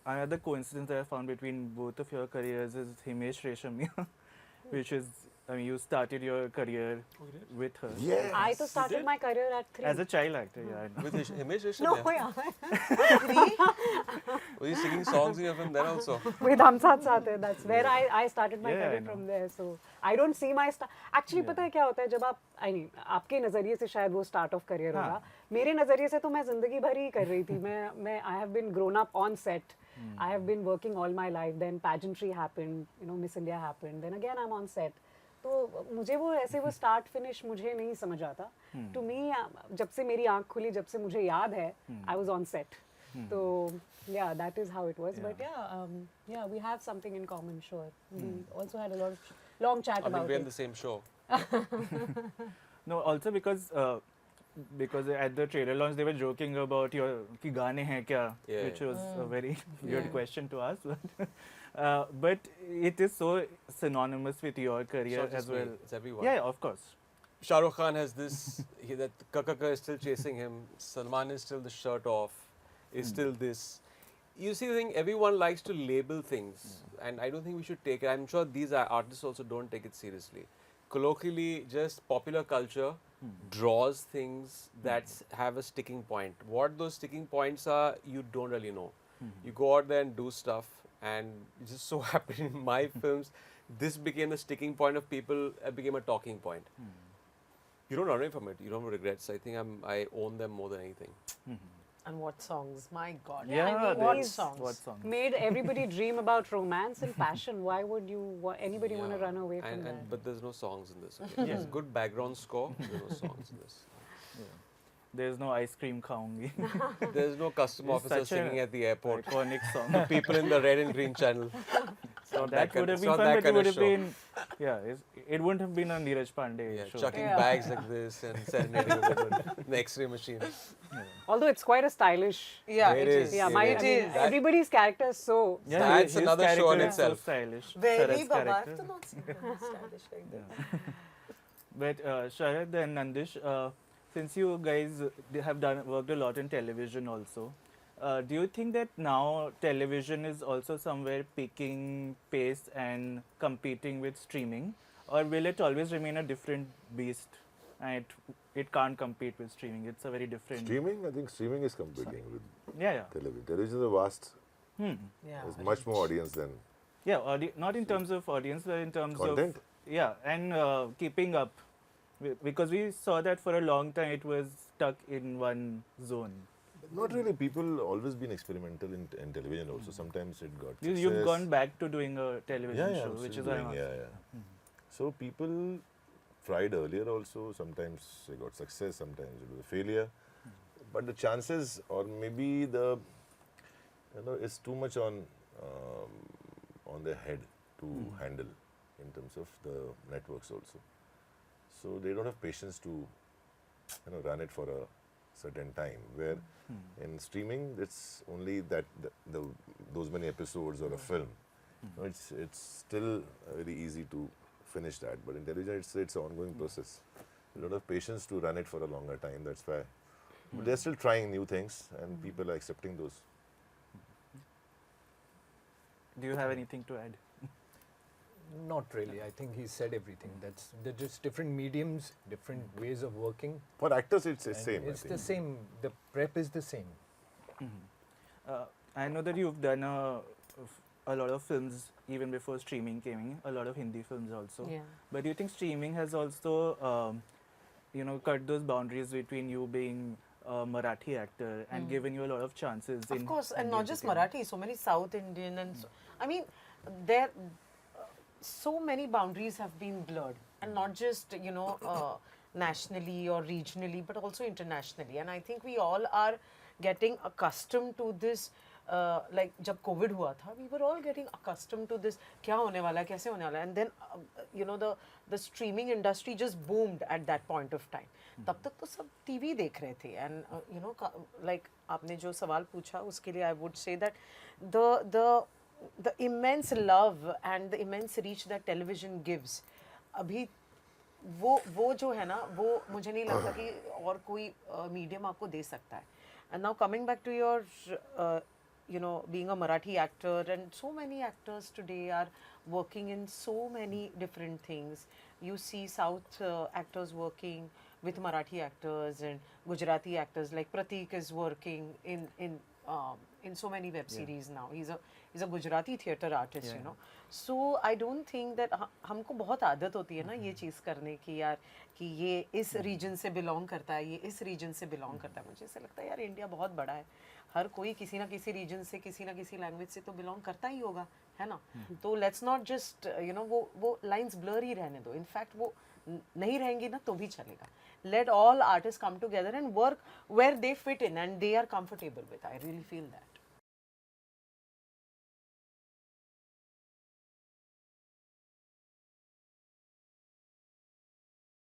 another coincidence that I found between both of your careers is Himesh Reshammiya, which is, I mean, you started your career Oh, you did? with her. Yes. I to started did? my career at 3. As a child actor, yeah, I know. With Himesh No, Reshammiya? yeah. Were you singing songs in your film then also? With Hum Saath Saath Hai, that's where I started my Yeah, I career know. from there. So I don't see my actually पता है क्या होता है जब आप I mean आपके नजरिए से शायद वो start of career होगा. मेरे नजरिए से तो मैं जिंदगी भर ही कर रही थी. मैं I have been grown up on set. I have been working all my life. Then pageantry happened. You know, Miss India happened. Then again I'm on set. तो मुझे वो ऐसे वो स्टार्ट फिनिश मुझे नहीं समझ आता. टू मी जब से मेरी आँख खुली जब से मुझे याद है आई वाज ऑन सेट. तो yeah, that is how it was. Yeah. But yeah, we have something in common, sure. We also had a lot of long chat I mean, about we're in it. the same show. No, also because at the trailer launch they were joking about your कि गाने हैं क्या, Yeah, which was a very weird Yeah. question to ask, but it is so synonymous with your It's career not just as me, well. it's everyone. Yeah, of course. Shah Rukh Khan has this, that Kakaka is still chasing him, Salman is still the shirt off, is still this. You see the thing, everyone likes to label things and I don't think we should take it. I'm sure these artists also don't take it seriously. Colloquially, just popular culture draws things that have a sticking point. What those sticking points are, you don't really know. You go out there and do stuff and it just so happened in my films, this became the sticking point of people, became a talking point. You don't run away from it. You don't have regrets. I think I own them more than anything. And what songs? My God. Yeah, I mean, what there's- songs? What songs? Made everybody dream about romance and passion. Why would anybody want to Yeah. run away from and, that? But there's no songs in this. Okay? There's good background score. There's no songs in this. There's no ice cream खाऊंगी. There's no custom It's officer such a singing at the airport. Iconic song. People in the red and green channel. It's not That would have it's been not fun, that but it kind would of have show. been, it wouldn't have been a Neeraj Pandey Yeah, show. chucking Yeah. bags like this and serenading with an X-ray machine. Although it's quite a stylish. Yeah, It it is. is. Yeah, It my, is. I mean, It is. everybody's character is so. Yeah, That's his another show in character is so itself. stylish. Very, Sharad's Baba. character. I've not seen him stylish like that. But Sharad and Nandish, since you guys have worked a lot in television also, do you think that now television is also somewhere picking pace and competing with streaming, or will it always remain a different beast and it can't compete with streaming? It's a very different. Streaming, I think streaming is competing with Yeah, television. Television is a vast, yeah. Yeah. there's much more audience than Yeah, not in terms of audience, but in terms content. of and keeping up, because we saw that for a long time it was stuck in one zone. Not really. People always been experimental in television also. Sometimes it got You've success. gone back to doing a television yeah, show, I'm which still is why I'm doing, asking. yeah. So people tried earlier also. Sometimes they got success. Sometimes it was a failure. But the chances, or maybe it's too much on their head to handle in terms of the networks also. So they don't have patience to run it for a certain time. Where in streaming, it's only that those many episodes or a film. It's still very easy to finish that, but in television, it's an ongoing process. You don't have patience to run it for a longer time. That's why. But they're still trying new things, and people are accepting those. Do you have anything to add? Not really. I think he said everything. They're just different mediums, different ways of working. For actors, it's the and same. It's I the think. same. The prep is the same. I know that you've done a lot of films even before streaming came in, a lot of Hindi films also. Yeah. But do you think streaming has also, cut those boundaries between you being a Marathi actor and given you a lot of chances? Of course, and Hindi not just entertainment? Marathi, so many South Indian and I mean, there so many boundaries have been blurred, and not just nationally or regionally, but also internationally. And I think we all are getting accustomed to this. Like जब COVID हुआ था, we were all getting accustomed to this. क्या होने वाला है, कैसे होने वाला है? And then the streaming industry just boomed at that point of time. तब तक तो सब TV देख रहे थे, and like आपने जो सवाल पूछा उसके लिए I would say that the immense love and the immense reach that television gives, अभी वो जो है ना, वो मुझे नहीं लगता कि और कोई medium आपको दे सकता है. And now coming back to you know, being a Marathi actor, and so many actors today are working in so many different things. You see South actors working with Marathi actors, and Gujarati actors like Pratik is working in so many web series now. He's a Gujarati theatre artist, you know. So I don't think that हमको बहुत आदत होती है ना ये चीज़ करने की यार, कि ये इस रीजन से बिलोंग करता है, ये इस रीजन से बिलोंग करता है. मुझे ऐसा लगता है यार इंडिया बहुत बड़ा है, हर कोई किसी ना किसी रीजन से, किसी ना किसी लैंग्वेज से तो बिलोंग करता ही होगा, है ना. तो let's not just you know वो लाइंस ब्लर ही रहने दो. इनफैक्ट वो नहीं रहेंगी ना तो भी चलेगा. Let all artists come together and work where they fit in and they are comfortable with. I really feel that.